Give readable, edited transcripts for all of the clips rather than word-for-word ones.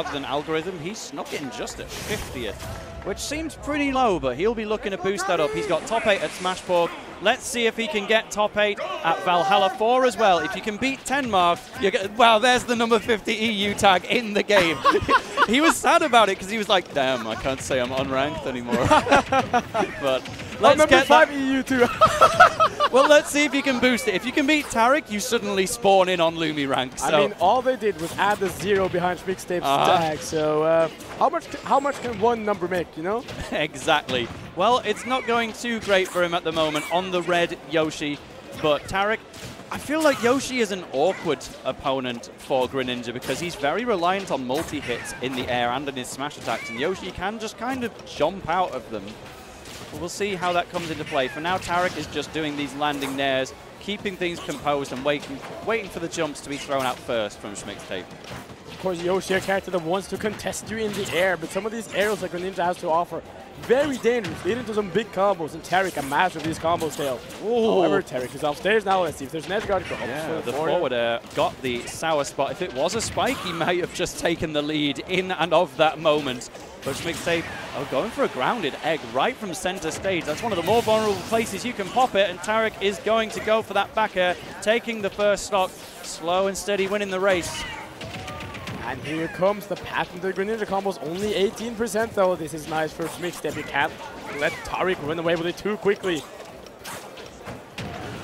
Rather than algorithm, he's snuck in just at 50th, which seems pretty low, but he'll be looking to boost that up. He's got top 8 at Smashborg. Let's see if he can get top 8 at Valhalla 4 as well. If you can beat 10 mark, you get, wow, there's the number 50 EU tag in the game. He was sad about it because he was like, damn, I can't say I'm unranked anymore. But let's get 5 EU too. Well, let's see if you can boost it. If you can beat Tarik, you suddenly spawn in on Lumi rank. So. I mean, all they did was add the 0 behind SCHMIXTAPE's tag. So how much can one number make, you know? Exactly. Well, it's not going too great for him at the moment on the red Yoshi, but Tarik, I feel like Yoshi is an awkward opponent for Greninja because he's very reliant on multi-hits in the air and in his smash attacks, and Yoshi can just kind of jump out of them. But we'll see how that comes into play. For now, Tarik is just doing these landing nairs, keeping things composed and waiting for the jumps to be thrown out first from SCHMIXTAPE. Of course, Yoshi, a character that wants to contest you in the air, but some of these aerials that Greninja has to offer, very dangerous, leading to some big combos, and Tarik, a master of these combos fail. However, Tarik is upstairs now. Let's see if there's an edge guard. Yeah, the forward air got the sour spot. If it was a spike, he might have just taken the lead in and of that moment. But SCHMIXTAPE going for a grounded egg right from center stage. That's one of the more vulnerable places you can pop it, and Tarik is going to go for that back air, taking the first stock, slow and steady, winning the race. And here comes the patented Greninja combos, only 18% though. This is nice for SCHMIXTAPE. You can't let Tarik run away with it too quickly.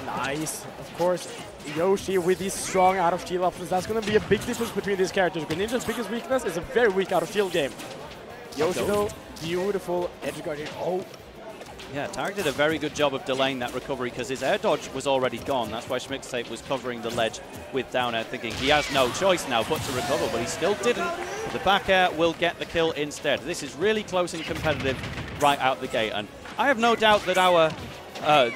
Nice. Of course, Yoshi with these strong out-of-shield options. That's going to be a big difference between these characters. Greninja's biggest weakness is a very weak out-of-shield game. Yoshi though, beautiful edge guard here. Oh. Yeah, Tarik did a very good job of delaying that recovery because his air dodge was already gone. That's why SCHMIXTAPE was covering the ledge with down air, thinking he has no choice now but to recover, but he still didn't. The back air will get the kill instead. This is really close and competitive right out the gate, and I have no doubt that our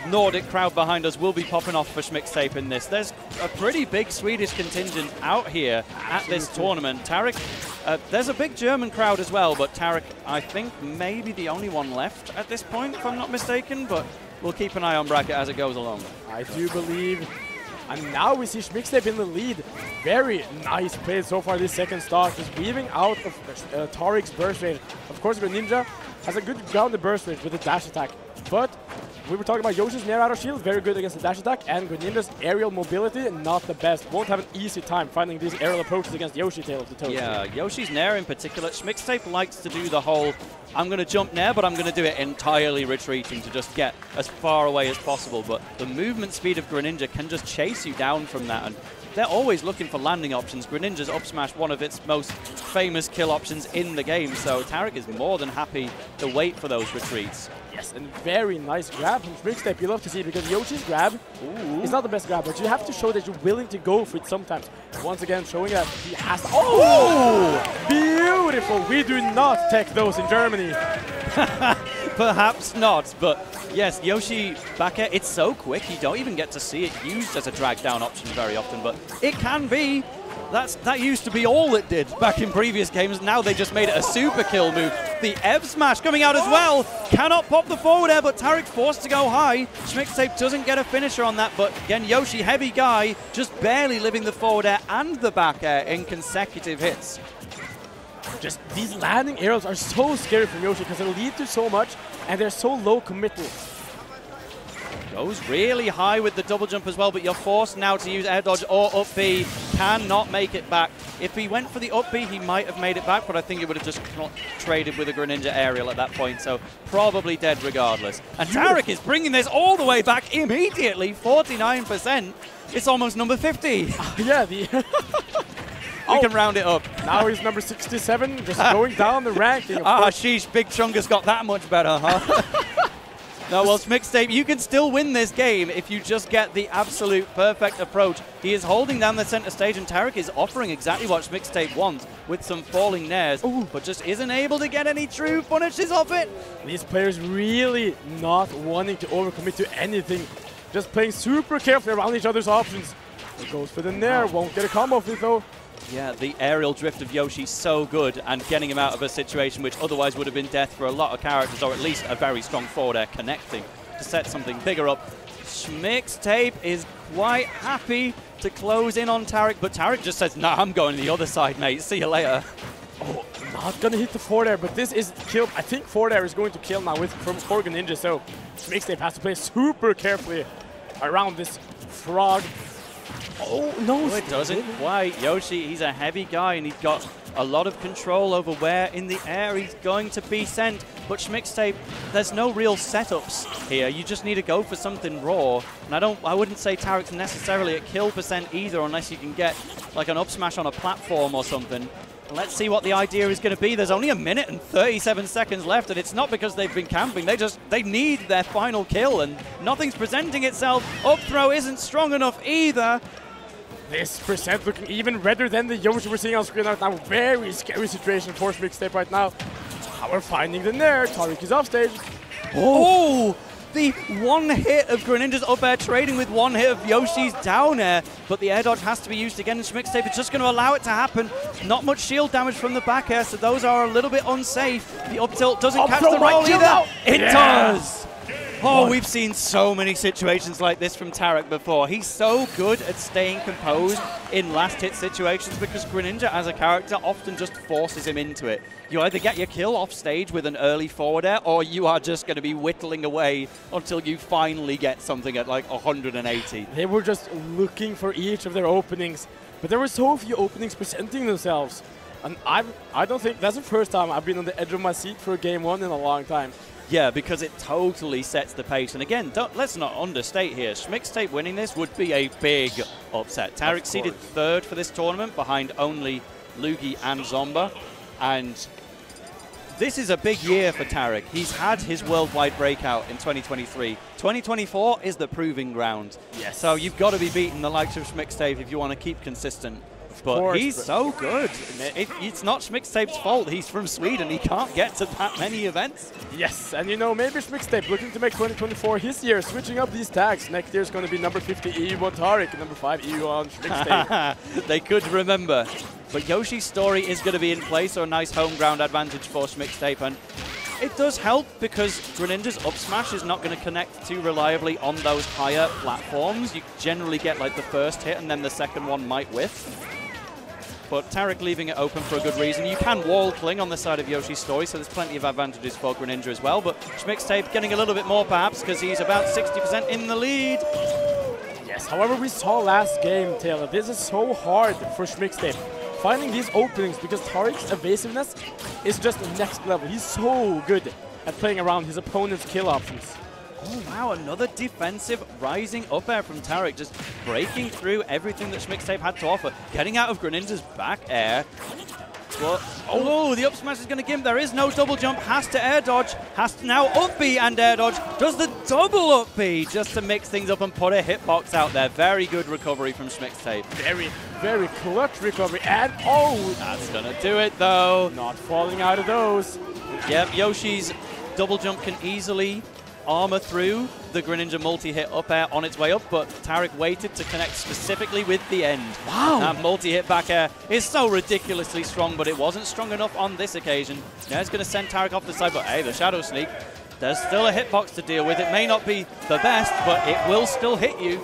Nordic crowd behind us will be popping off for SCHMIXTAPE in this. There's a pretty big Swedish contingent out here at this tournament. Tarik, there's a big German crowd as well, but Tarik, I think, maybe the only one left at this point, if I'm not mistaken, but we'll keep an eye on bracket as it goes along. I do believe, and now we see SCHMIXTAPE in the lead. Very nice play so far this second stock, just weaving out of Tarik's burst rate. Of course, Greninja has a good grounded burst rate with the dash attack, but we were talking about Yoshi's Nair out of shield, very good against the dash attack, and Greninja's aerial mobility, not the best. Won't have an easy time finding these aerial approaches against Yoshi tail of the toes. Yeah, Yoshi's Nair in particular, SCHMIXTAPE likes to do the whole, I'm going to jump Nair, but I'm going to do it entirely retreating to just get as far away as possible. But the movement speed of Greninja can just chase you down from that, and they're always looking for landing options. Greninja's up smash, one of its most famous kill options in the game, so Tarik is more than happy to wait for those retreats. Yes, and very nice grab from SCHMIXTAPE. You love to see it because Yoshi's grab is not the best grab, but you have to show that you're willing to go for it sometimes. Once again, showing that he has to. Oh! Beautiful! We do not tech those in Germany. Perhaps not, but yes, Yoshi back air, it's so quick, you don't even get to see it used as a drag down option very often, but it can be. That used to be all it did back in previous games. Now they just made it a super kill move. The Ev Smash coming out as well. Cannot pop the forward air, but Tarik forced to go high. SCHMIXTAPE doesn't get a finisher on that, but again, Yoshi, heavy guy, just barely living the forward air and the back air in consecutive hits. Just these landing arrows are so scary from Yoshi because they lead to so much, and they're so low committal. Goes really high with the double jump as well, but you're forced now to use air dodge or up B. Cannot make it back. If he went for the up B, he might have made it back, but I think he would have just traded with a Greninja aerial at that point, so probably dead regardless. And Tarik is bringing this all the way back immediately, 49%. It's almost number 50. Yeah, we can round it up. Now he's number 67, just going down the ranking. Sheesh, Big Chunga's got that much better, huh? No, well, SCHMIXTAPE, you can still win this game if you just get the absolute perfect approach. He is holding down the center stage, and Tarik is offering exactly what SCHMIXTAPE wants with some falling nairs, but just isn't able to get any true punishes off it. These players really not wanting to overcommit to anything, just playing super carefully around each other's options. He goes for the nair, won't get a combo off it though. Yeah, the aerial drift of Yoshi so good, and getting him out of a situation which otherwise would have been death for a lot of characters, or at least a very strong forward air connecting to set something bigger up. SCHMIXTAPE is quite happy to close in on Tarik, but Tarik just says, nah, I'm going the other side, mate. See you later. Not gonna hit the forward air, but this is kill. I think forward air is going to kill now from Greninja, so SCHMIXTAPE has to play super carefully around this frog. Oh, no. Oh, it doesn't quite. Yoshi, he's a heavy guy, and he's got a lot of control over where in the air he's going to be sent. But SCHMIXTAPE, there's no real setups here. You just need to go for something raw. And I wouldn't say Tarik's necessarily at kill percent either, unless you can get like an up smash on a platform or something. Let's see what the idea is going to be. There's only 1 minute and 37 seconds left, and it's not because they've been camping. They need their final kill, and nothing's presenting itself. Up throw isn't strong enough either. This percent looking even redder than the Yoshi we're seeing on screen right now. Very scary situation for SCHMIXTAPE right now. How we're finding the nair. Tarik is off stage. Oh! The one hit of Greninja's up air trading with one hit of Yoshi's down air, but the air dodge has to be used again, and SCHMIXTAPE is just going to allow it to happen. Not much shield damage from the back air, so those are a little bit unsafe. The up tilt doesn't catch the roll either. It does! Oh, we've seen so many situations like this from Tarik before. He's so good at staying composed in last hit situations because Greninja as a character often just forces him into it. You either get your kill off stage with an early forward air, or you are just going to be whittling away until you finally get something at like 180. They were just looking for each of their openings, but there were so few openings presenting themselves. And I don't think that's the first time I've been on the edge of my seat for a game one in a long time. Yeah, because it totally sets the pace. And again, let's not understate here. SCHMIXTAPE winning this would be a big upset. Tarik seeded 3rd for this tournament behind only Lugi and Zomba. And this is a big year for Tarik. He's had his worldwide breakout in 2023. 2024 is the proving ground. Yes. So you've got to be beating the likes of SCHMIXTAPE if you want to keep consistent. But he's so good. It's not SCHMIXTAPE's fault. He's from Sweden. He can't get to that many events. Yes, and you know, maybe SCHMIXTAPE looking to make 2024 his year, switching up these tags. Next year is going to be number 50 EU on Tarik, number 5 EU on SCHMIXTAPE. They could remember. But Yoshi's story is going to be in place, so a nice home ground advantage for SCHMIXTAPE. And it does help because Greninja's up smash is not going to connect too reliably on those higher platforms. You generally get like the first hit and then the second one might whiff. But Tarik leaving it open for a good reason. You can wall cling on the side of Yoshi's story, so there's plenty of advantages for Greninja as well. But SCHMIXTAPE getting a little bit more perhaps because he's about 60% in the lead. Yes, however, we saw last game, Taylor, this is so hard for SCHMIXTAPE. Finding these openings because Tarik's evasiveness is just next level. He's so good at playing around his opponent's kill options. Oh wow, another defensive rising up air from Tarik, just breaking through everything that SCHMIXTAPE had to offer. Getting out of Greninja's back air. But, oh, the up smash is going to give him. There is no double jump, has to air dodge, has to now up B and air dodge. Does the double up B just to mix things up and put a hitbox out there. Very good recovery from SCHMIXTAPE. Very, very clutch recovery. And oh, that's going to do it though. Not falling out of those. Yep, Yoshi's double jump can easily armor through the Greninja multi-hit up air on its way up, but Tarik waited to connect specifically with the end. Wow! That multi-hit back air is so ridiculously strong, but it wasn't strong enough on this occasion. Now it's going to send Tarik off the side, but hey, the Shadow Sneak, there's still a hitbox to deal with. It may not be the best, but it will still hit you.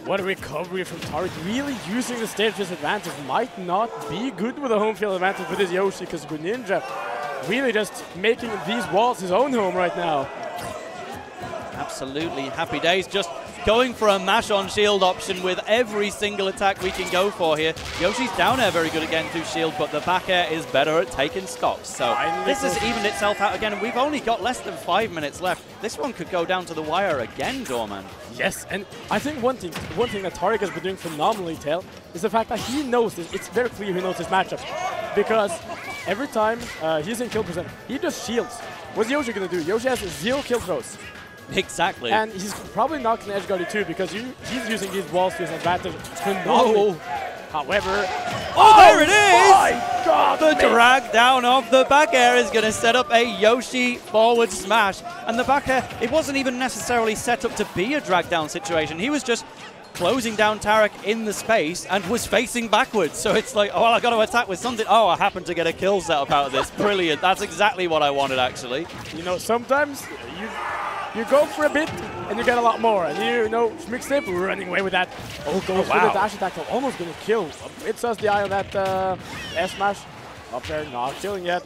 What a recovery from Tarik. Really using the stage disadvantage. Might not be good with a home field advantage with his Yoshi, because Greninja really just making these walls his own home right now. Absolutely happy days. Just going for a mash on shield option with every single attack we can go for here. Yoshi's down air very good at getting through shield, but the back air is better at taking stocks. So this has evened itself out again, and we've only got less than 5 minutes left. This one could go down to the wire again, Doorman. Yes, and I think one thing that Tarik has been doing phenomenally, Tail, is the fact that he knows this. It's very clear he knows his matchup, because every time he's in kill percent, he just shields. What's Yoshi going to do? Yoshi has 0 kill throws. Exactly. And he's probably not going to edge guard you too, because he's using these walls to his advantage phenomenally. However, oh, there it is! My God, the drag down of the back air is going to set up a Yoshi forward smash. And the back air, it wasn't even necessarily set up to be a drag down situation. He was just closing down Tarik in the space and was facing backwards. So it's like, oh, well, I got to attack with something. Oh, I happened to get a kill set up out of this. Brilliant. That's exactly what I wanted, actually. You know, sometimes you go for a bit and you get a lot more. And you know, SCHMIXTAPE running away with that. Oh, goes for the dash attack. Almost going to kill. It says the eye on that S smash. Up there, not killing yet.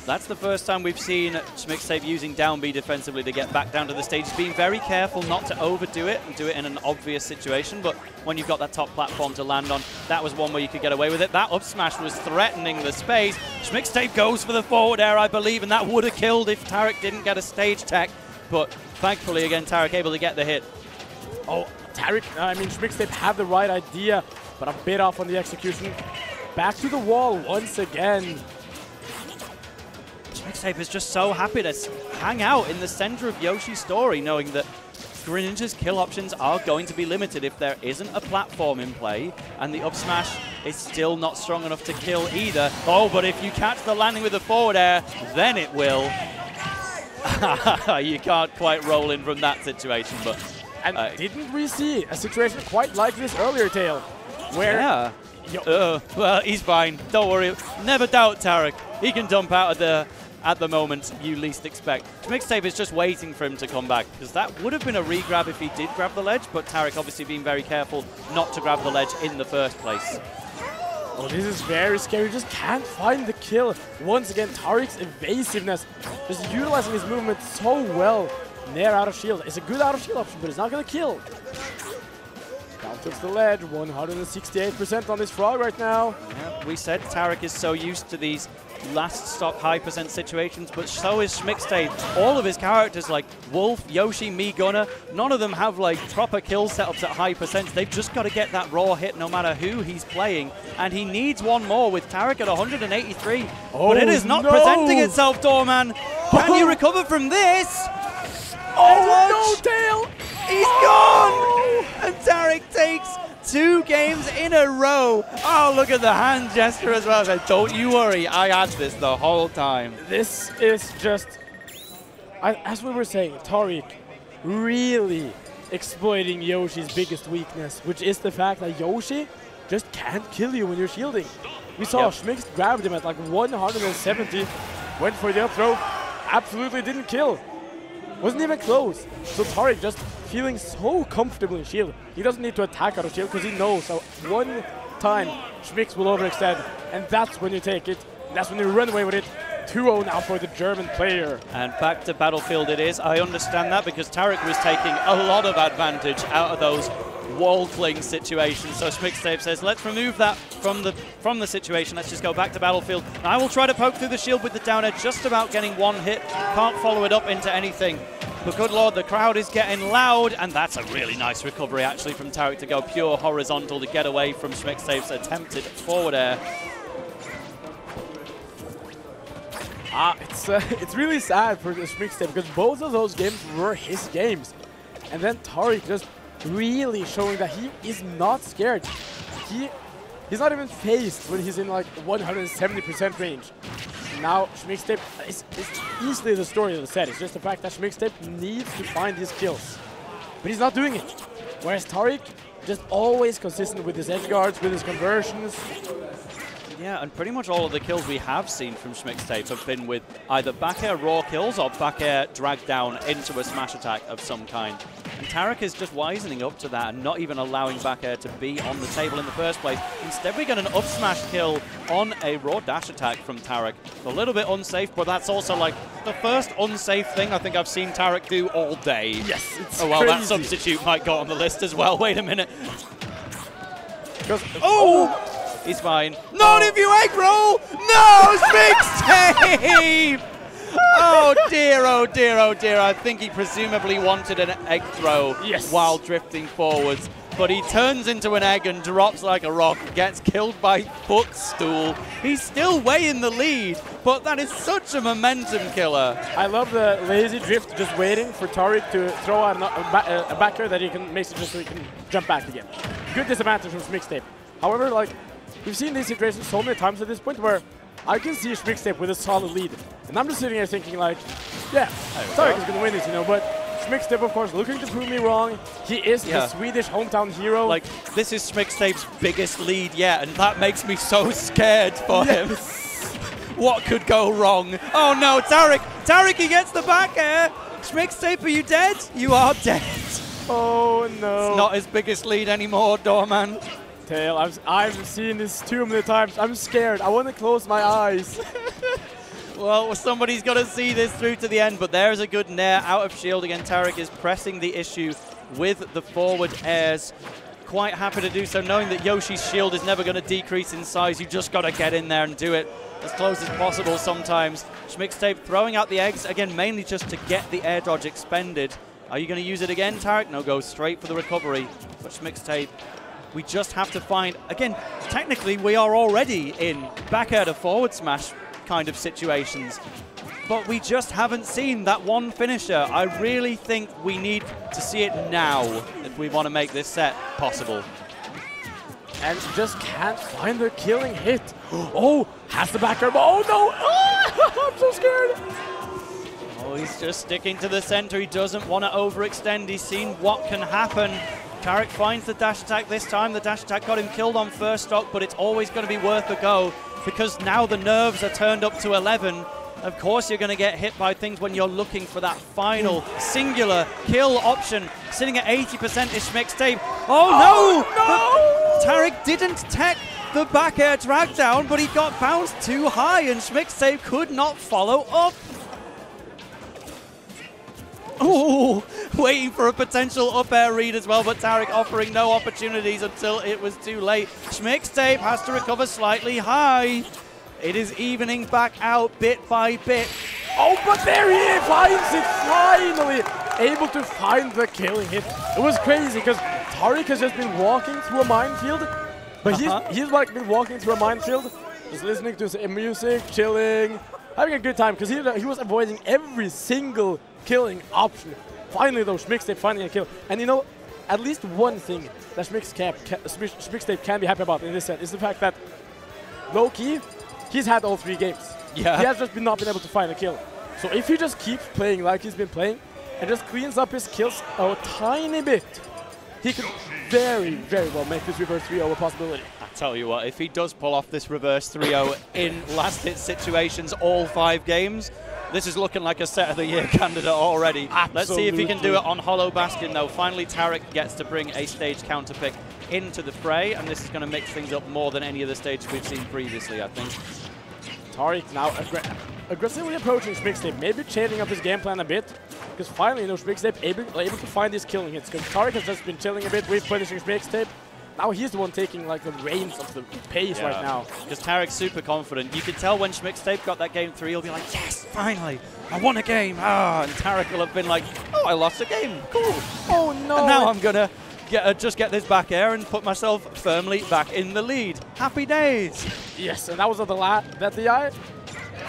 That's the first time we've seen SCHMIXTAPE using down B defensively to get back down to the stage. He's being very careful not to overdo it and do it in an obvious situation, but when you've got that top platform to land on, that was one where you could get away with it. That up smash was threatening the space. SCHMIXTAPE goes for the forward air, I believe, and that would have killed if Tarik didn't get a stage tech, but thankfully, again, Tarik able to get the hit. Oh, Tarik, I mean, SCHMIXTAPE had the right idea, but a bit off on the execution. Back to the wall once again. SCHMIXTAPE is just so happy to hang out in the center of Yoshi's story, knowing that Greninja's kill options are going to be limited if there isn't a platform in play, and the up smash is still not strong enough to kill either. Oh, but if you catch the landing with the forward air, then it will. You can't quite roll in from that situation, but... And didn't we see a situation quite like this earlier, Tail? Where... Yeah. Well, he's fine. Don't worry. Never doubt Tarik. He can dump out at the moment you least expect. SCHMIXTAPE is just waiting for him to come back, because that would have been a re-grab if he did grab the ledge, but Tarik obviously being very careful not to grab the ledge in the first place. Oh, this is very scary. Just can't find the kill. Once again, Tarik's evasiveness, just utilizing his movement so well. Nair out of shield. It's a good out of shield option, but it's not going to kill. Down tilts the ledge, 168% on this frog right now. Yeah, we said Tarik is so used to these last stock high percent situations, but so is SCHMIXTAPE. All of his characters like Wolf, Yoshi, Me Gunner, none of them have like proper kill setups at high percent. They've just got to get that raw hit no matter who he's playing, and he needs one more with Tarik at 183. Oh, but it is not presenting itself, Doorman. Can you recover from this? Oh, no, Tail! He's gone! And Tarik takes 2 games in a row. Oh, look at the hand gesture as well. Like, don't you worry, I had this the whole time. This is just, as we were saying, Tarik really exploiting Yoshi's biggest weakness, which is the fact that Yoshi just can't kill you when you're shielding. We saw SCHMIXTAPE grabbed him at like 170, went for the up throw, absolutely didn't kill. Wasn't even close. So Tarik just feeling so comfortable in shield. He doesn't need to attack out of shield because he knows that one time SCHMIXTAPE will overextend, and that's when you take it. That's when you run away with it. 2-0 now for the German player. And back to Battlefield it is. I understand that because Tarik was taking a lot of advantage out of those wall fling situations. So SCHMIXTAPE says, let's remove that from the situation. Let's just go back to Battlefield. And I will try to poke through the shield with the down edge, just about getting one hit. Can't follow it up into anything. But good lord, the crowd is getting loud, and that's a really nice recovery actually from Tarik to go pure horizontal to get away from SCHMIXTAPE's attempted forward air. It's really sad for SCHMIXTAPE because both of those games were his games. And then Tarik just really showing that he is not scared. He's not even phased when he's in like 170% range. Now SCHMIXTAPE is easily the story of the set. It's just the fact that SCHMIXTAPE needs to find his kills. But he's not doing it. Whereas Tarik just always consistent with his edge guards, with his conversions. Yeah, and pretty much all of the kills we have seen from SCHMIXTAPE have been with either back air raw kills or back air dragged down into a smash attack of some kind. And Tarik is just wisening up to that and not even allowing back air to be on the table in the first place. Instead, we get an up smash kill on a raw dash attack from Tarik. A little bit unsafe, but that's also like the first unsafe thing I think I've seen Tarik do all day. Yes, it's well, crazy. That substitute might go on the list as well. Wait a minute. Oh! He's fine. Not if you egg roll! No, SCHMIXTAPE! Oh dear, oh dear, oh dear. I think he presumably wanted an egg throw while drifting forwards. But he turns into an egg and drops like a rock, gets killed by footstool. He's still way in the lead, but that is such a momentum killer. I love the lazy drift, just waiting for Tarik to throw out a back air that he can make it just so he can jump back again. Good disadvantage from SCHMIXTAPE. However, like, we've seen these situations so many times at this point where I can see SCHMIXTAPE with a solid lead. And I'm just sitting here thinking like, yeah, Tarik is going to win this, you know, but SCHMIXTAPE, of course, looking to prove me wrong. He is the Swedish hometown hero. Like, this is SCHMIXTAPE's biggest lead yet, and that makes me so scared for him. What could go wrong? Oh no, Tarik! Tarik, he gets the back air! SCHMIXTAPE, are you dead? You are dead. Oh no. It's not his biggest lead anymore, Doorman. tail. I've seen this too many times. I'm scared. I want to close my eyes. Well, somebody's got to see this through to the end, but there's a good nair out of shield. Again, Tarik is pressing the issue with the forward airs. Quite happy to do so, knowing that Yoshi's shield is never going to decrease in size. You just got to get in there and do it as close as possible sometimes. SCHMIXTAPE throwing out the eggs, again, mainly just to get the air dodge expended. Are you going to use it again, Tarik? No, go straight for the recovery. But SCHMIXTAPE, we just have to find, again, technically we are already in back air to forward smash kind of situations, but we just haven't seen that one finisher. I really think we need to see it now if we want to make this set possible. And just can't find the killing hit. Oh, has the back air. Oh no! Oh, I'm so scared. Oh, he's just sticking to the center. He doesn't want to overextend. He's seen what can happen. Tarik finds the dash attack this time. The dash attack got him killed on first stock, but it's always going to be worth a go because now the nerves are turned up to 11. Of course you're going to get hit by things when you're looking for that final singular kill option. Sitting at 80% is SCHMIXTAPE. Oh no! Tarik didn't tech the back air drag down, but he got bounced too high and SCHMIXTAPE could not follow up. Oh, waiting for a potential up air read as well, but Tarik offering no opportunities until it was too late. SCHMIXTAPE has to recover slightly high. It is evening back out bit by bit. Oh, but there he finds it finally! Able to find the killing hit. It was crazy because Tarik has just been walking through a minefield, but he's like been walking through a minefield, just listening to some music, chilling, having a good time because he was avoiding every single killing option. Finally though, SCHMIXTAPE finding a kill. And you know, at least one thing that SCHMIXTAPE can be happy about in this set is the fact that low-key, he's had all 3 games. Yeah. He has just not been able to find a kill. So if he just keeps playing like he's been playing and just cleans up his kills a tiny bit, he could very, very well make this reverse 3-0 a possibility. I tell you what, if he does pull off this reverse 3-0 in last hit situations all 5 games, this is looking like a set of the year candidate already. Absolutely. Let's see if he can do it on Hollow Bastion though. Finally Tarik gets to bring a stage counter pick into the fray, and this is going to mix things up more than any of the stages we've seen previously, I think. Tarik now aggressively approaching SCHMIXTAPE, maybe changing up his game plan a bit, because finally, you know, SCHMIXTAPE able to find these killing hits, because Tarik has just been chilling a bit with punishing SCHMIXTAPE. Now he's the one taking like the reins of the pace right now. Because Tarik's super confident. You can tell when SCHMIXTAPE got that game 3, he'll be like, yes, finally, I won a game. Ah, and Tarik will have been like, oh, I lost a game, cool. Oh no. And now I'm gonna just get this back air and put myself firmly back in the lead. Happy days. Yes, and that was that the eye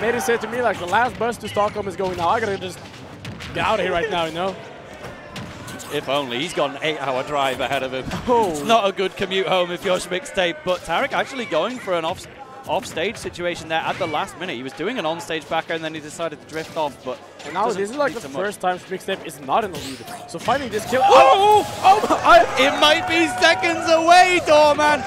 made it say to me like the last bus to Stockholm is going now. I gotta just get out of here right now, you know. If only. He's got an 8-hour drive ahead of him. Oh. It's not a good commute home if you're SCHMIXTAPE, but Tarik actually going for an off-stage situation there at the last minute. He was doing an on-stage back air and then he decided to drift off, but and now this is like the first time SCHMIXTAPE is not in the lead. So finding this kill. It might be seconds away, Doorman.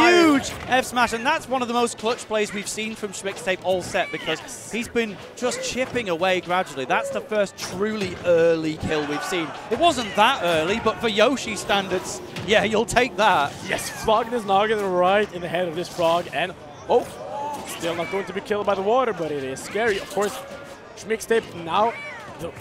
Huge F smash, and that's one of the most clutch plays we've seen from SCHMIXTAPE all set because he's been just chipping away gradually. That's the first truly early kill we've seen. It wasn't that early, but for Yoshi standards, yeah, you'll take that. Yes, flogging his noggin right in the head of this frog, and oh, still not going to be killed by the water, but it is scary. Of course, SCHMIXTAPE now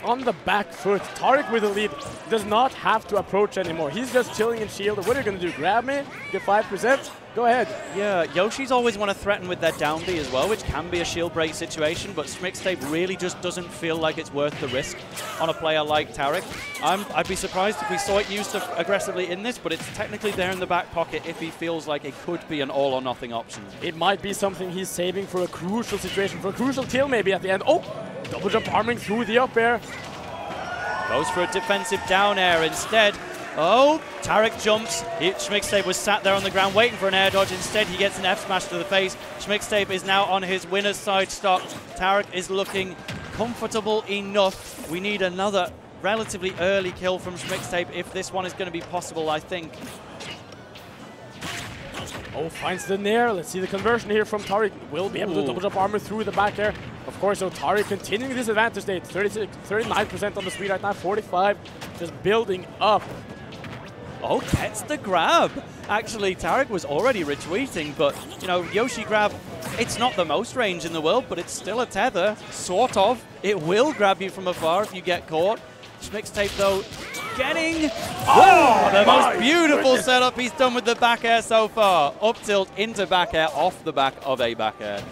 on the back foot. Tarik with the lead does not have to approach anymore. He's just chilling in shield. What are you going to do? Grab me? Get 5%? Go ahead. Yeah, Yoshi's always want to threaten with their down B as well, which can be a shield break situation, but SCHMIXTAPE really just doesn't feel like it's worth the risk on a player like Tarik. I'd be surprised if we saw it used aggressively in this, but it's technically there in the back pocket if he feels like it could be an all or nothing option. It might be something he's saving for a crucial situation, for a crucial kill maybe at the end. Oh, double jump arming through the up air. Goes for a defensive down air instead. Oh, Tarik jumps. SCHMIXTAPE was sat there on the ground waiting for an air dodge. Instead, he gets an F smash to the face. SCHMIXTAPE is now on his winner's side stock. Tarik is looking comfortable enough. We need another relatively early kill from SCHMIXTAPE if this one is going to be possible, I think. Oh, finds the nair. Let's see the conversion here from Tarik. Will be able to double jump armor through the back air. Of course, so Tarik continuing this advantage state. 39% on the speed right now, 45. Just building up. Oh, gets the grab. Actually, Tarik was already retweeting, but, you know, Yoshi grab, it's not the most range in the world, but it's still a tether, sort of. It will grab you from afar if you get caught. SCHMIXTAPE, though, getting the most beautiful setup he's done with the back air so far. Up tilt into back air, off the back of a back air.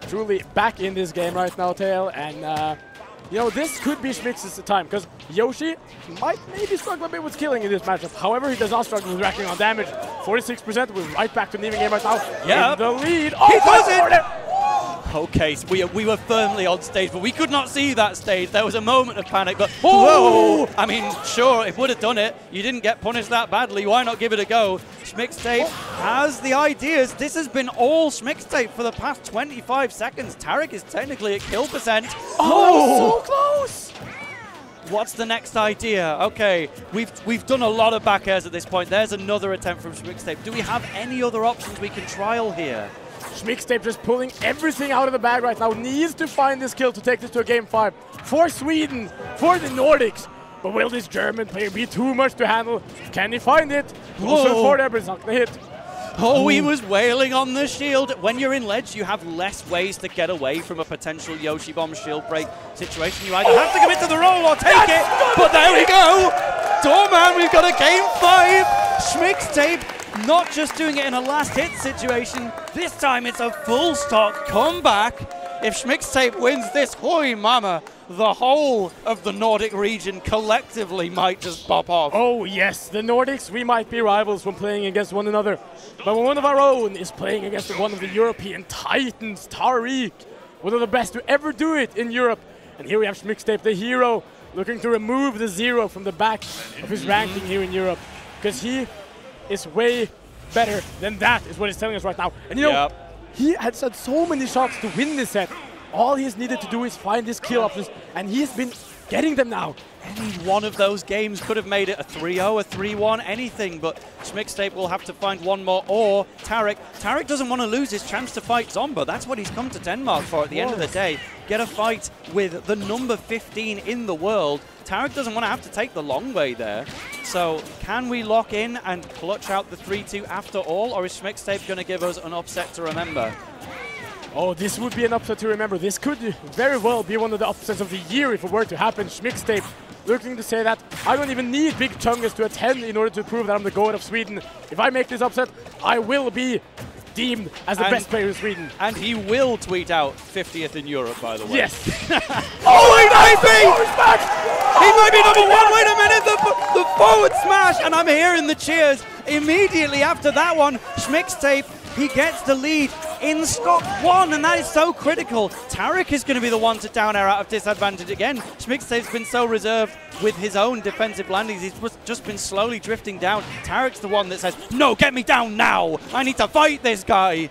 Truly back in this game right now, Tail, and you know, this could be SCHMIX's time, because Yoshi might maybe struggle a bit with killing in this matchup. However, he does not struggle with racking on damage. 46%, we're right back to an even game right now. Yeah, in the lead. Oh, he does it! Okay, so we were firmly on stage, but we could not see that stage. There was a moment of panic, but whoa! I mean, sure, it would have done it. You didn't get punished that badly. Why not give it a go? SCHMIXTAPE has the ideas. This has been all SCHMIXTAPE for the past 25 seconds. Tarik is technically at kill percent. Oh, so close! What's the next idea? Okay, we've done a lot of back airs at this point. There's another attempt from SCHMIXTAPE. Do we have any other options we can trial here? SCHMIXTAPE just pulling everything out of the bag right now. Needs to find this kill to take this to a game 5. For Sweden, for the Nordics. But will this German player be too much to handle? Can he find it? Also for there, but it's not going to hit. Oh, he was wailing on the shield. When you're in ledge, you have less ways to get away from a potential Yoshi Bomb shield break situation. You either have to commit to the roll or take it. But there we go. Doorman, we've got a game 5. SCHMIXTAPE not just doing it in a last hit situation. This time it's a full stock comeback. If SCHMIXTAPE wins this, hoy mama, the whole of the Nordic region collectively might just pop off. Oh yes, the Nordics, we might be rivals when playing against one another. But when one of our own is playing against one of the European titans, Tarik, one of the best to ever do it in Europe. And here we have SCHMIXTAPE, the hero, looking to remove the 0 from the back of his ranking here in Europe. Because he is way better than that, is what he's telling us right now. And you know, he has had so many shots to win this set. All he's needed to do is find his kill options, and he's been getting them now. Any one of those games could have made it a 3-0, a 3-1, anything, but SCHMIXTAPE will have to find one more, or Tarik. Tarik doesn't want to lose his chance to fight Zomba. That's what he's come to Denmark for at the end of the day. Get a fight with the number 15 in the world. Tarik doesn't want to have to take the long way there. So can we lock in and clutch out the 3-2 after all, or is SCHMIXTAPE going to give us an upset to remember? Oh, this would be an upset to remember. This could very well be one of the upsets of the year if it were to happen. SCHMIXTAPE looking to say that I don't even need Big Chungus to attend in order to prove that I'm the GOAT of Sweden. If I make this upset, I will be deemed as the best player in Sweden. And he will tweet out 50th in Europe, by the way. Yes. Oh, he might be! He might be number 1. Wait a minute, the forward smash, and I'm hearing the cheers. Immediately after that one, SCHMIXTAPE, he gets the lead in stock 1, and that is so critical. Tarik is going to be the one to down air out of disadvantage again. SCHMIXTAPE's been so reserved with his own defensive landings. He's just been slowly drifting down. Tarik's the one that says, no, get me down now. I need to fight this guy.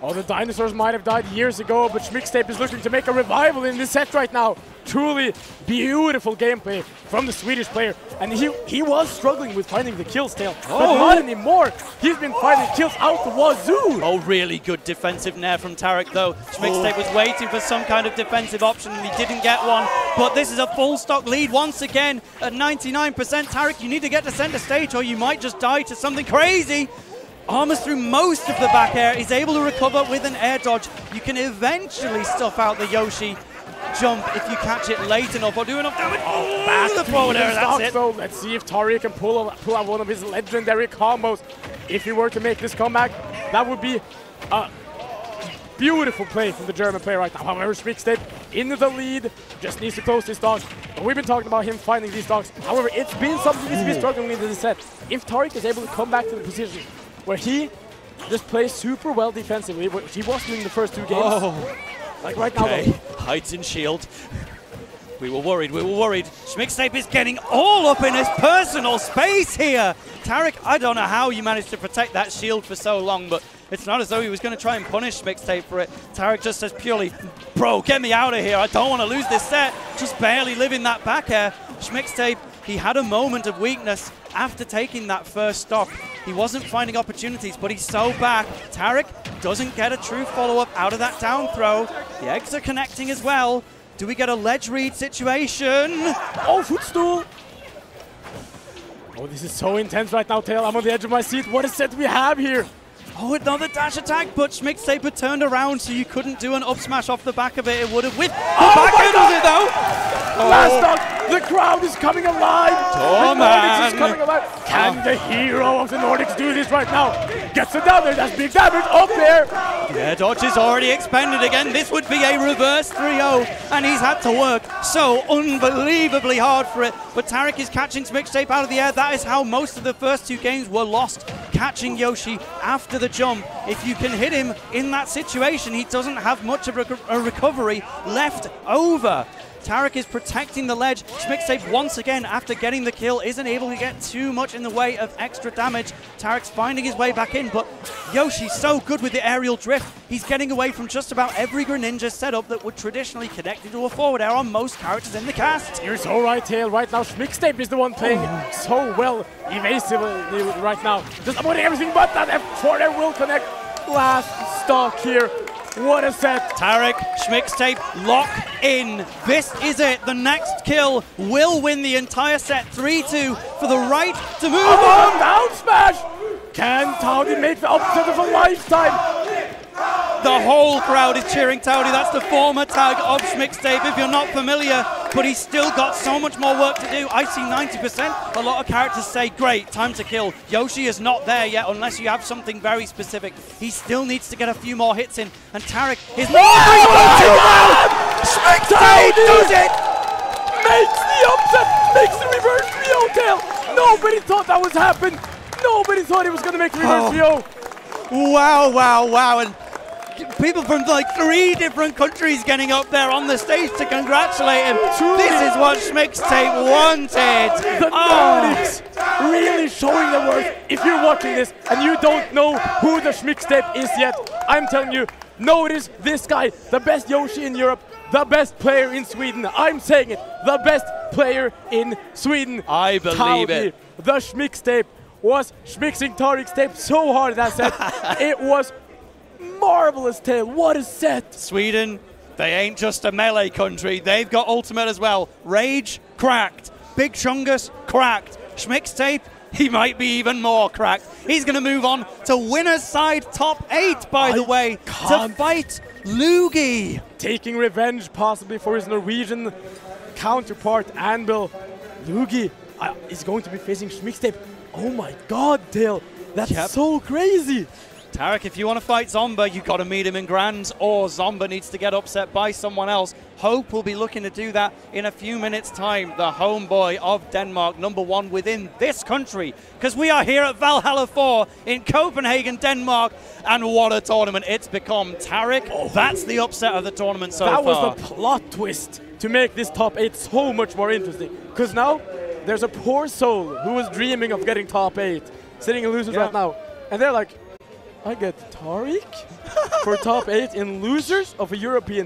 Oh, the dinosaurs might have died years ago, but SCHMIXTAPE is looking to make a revival in this set right now. Truly beautiful gameplay from the Swedish player. And he was struggling with finding the kills, Tail, but not anymore. He's been finding kills out the wazoo. Oh, really good defensive nair from Tarik, though. SCHMIXTAPE was waiting for some kind of defensive option, and he didn't get one. But this is a full stock lead once again at 99%. Tarik, you need to get to center stage, or you might just die to something crazy. Armors through most of the back air. He's able to recover with an air dodge. You can eventually stuff out the Yoshi jump if you catch it late enough or do enough damage. Oh, back to the forward air, that's it. So let's see if Tarik can pull out one of his legendary combos. If he were to make this comeback, that would be a beautiful play from the German player right now. However, SCHMIXTAPE into the lead, just needs to close this dog. But we've been talking about him finding these dogs. However, it's been something he's been struggling with in this set. If Tarik is able to come back to the position where he just plays super well defensively, what he was doing the first 2 games. Oh. Like right now, though. Hides in shield. We were worried. SCHMIXTAPE is getting all up in his personal space here. Tarik, I don't know how you managed to protect that shield for so long, but it's not as though he was going to try and punish SCHMIXTAPE for it. Tarik just says purely, bro, get me out of here. I don't want to lose this set. Just barely living that back air. SCHMIXTAPE, he had a moment of weakness after taking that first stock. He wasn't finding opportunities, but he's so back. Tarik doesn't get a true follow-up out of that down throw. The eggs are connecting as well. Do we get a ledge read situation? Oh, footstool! Oh, this is so intense right now, Tail. I'm on the edge of my seat. What a set we have here. Oh, another dash attack, but SCHMIXTAPE had turned around, so you couldn't do an up smash off the back of it. It would have with back end of it though. Last stock, the crowd is coming alive. The Nordics is coming alive. Can the hero of the Nordics do this right now? Gets it down there. That's big damage up there. Yeah, dodge is already expended again. This would be a reverse 3-0, and he's had to work so unbelievably hard for it. But Tarik is catching SCHMIXTAPE out of the air. That is how most of the first 2 games were lost. Catching Yoshi after the jump. If you can hit him in that situation, he doesn't have much of a recovery left over. Tarik is protecting the ledge. SCHMIXTAPE once again, after getting the kill, isn't able to get too much in the way of extra damage. Tarik's finding his way back in, but Yoshi's so good with the aerial drift. He's getting away from just about every Greninja setup that would traditionally connect into a forward air on most characters in the cast. You're so right, Tail. Right now, SCHMIXTAPE is the one playing so well evasively right now. Just avoiding everything but that F4 there will connect. Last stock here. What a set. Tarik, SCHMIXTAPE, lock in. This is it. The next kill will win the entire set. 3-2 for the right to move on. Down smash. Can Tauri make the upset of a lifetime? The whole crowd is cheering Tauri. That's the former tag of SCHMIXTAPE, if you're not familiar, but he's still got so much more work to do. I see 90%. A lot of characters say, great, time to kill. Yoshi is not there yet unless you have something very specific. He still needs to get a few more hits in, and Tarik is SCHMIXTAPE does it! Makes the upset, makes the reverse 3-0 Tail. Nobody thought that was happening. Nobody thought he was going to make the reverse 3-0. Wow, wow, wow. And people from like 3 different countries getting up there on the stage to congratulate him. This is what SCHMIXTAPE wanted. The Nordics really showing their worth. If you're watching this and you don't know who the SCHMIXTAPE is yet, I'm telling you, notice this guy, the best Yoshi in Europe, the best player in Sweden. I'm saying it, the best player in Sweden. I believe it. The SCHMIXTAPE was schmixing Tarik's tape so hard that set. It was marvelous, Tail. What a set. Sweden, they ain't just a melee country. They've got ultimate as well. Rage, cracked. Big Chungus, cracked. SCHMIXTAPE, he might be even more cracked. He's going to move on to winner's side top 8, by the way, to fight Lugi. Taking revenge possibly for his Norwegian counterpart, Anvil. Lugi is going to be facing SCHMIXTAPE. Oh my god, Tail. That's so crazy. Tarik, if you want to fight Zomba, you've got to meet him in Grands, or Zomba needs to get upset by someone else. Hope will be looking to do that in a few minutes' time. The homeboy of Denmark, #1 within this country, because we are here at Valhalla 4 in Copenhagen, Denmark, and what a tournament it's become. Tarik, that's the upset of the tournament so far. That was the plot twist to make this top 8 so much more interesting, because now there's a poor soul who was dreaming of getting top 8, sitting in losers right now, and they're like, I get Tarik for top 8 in losers of a European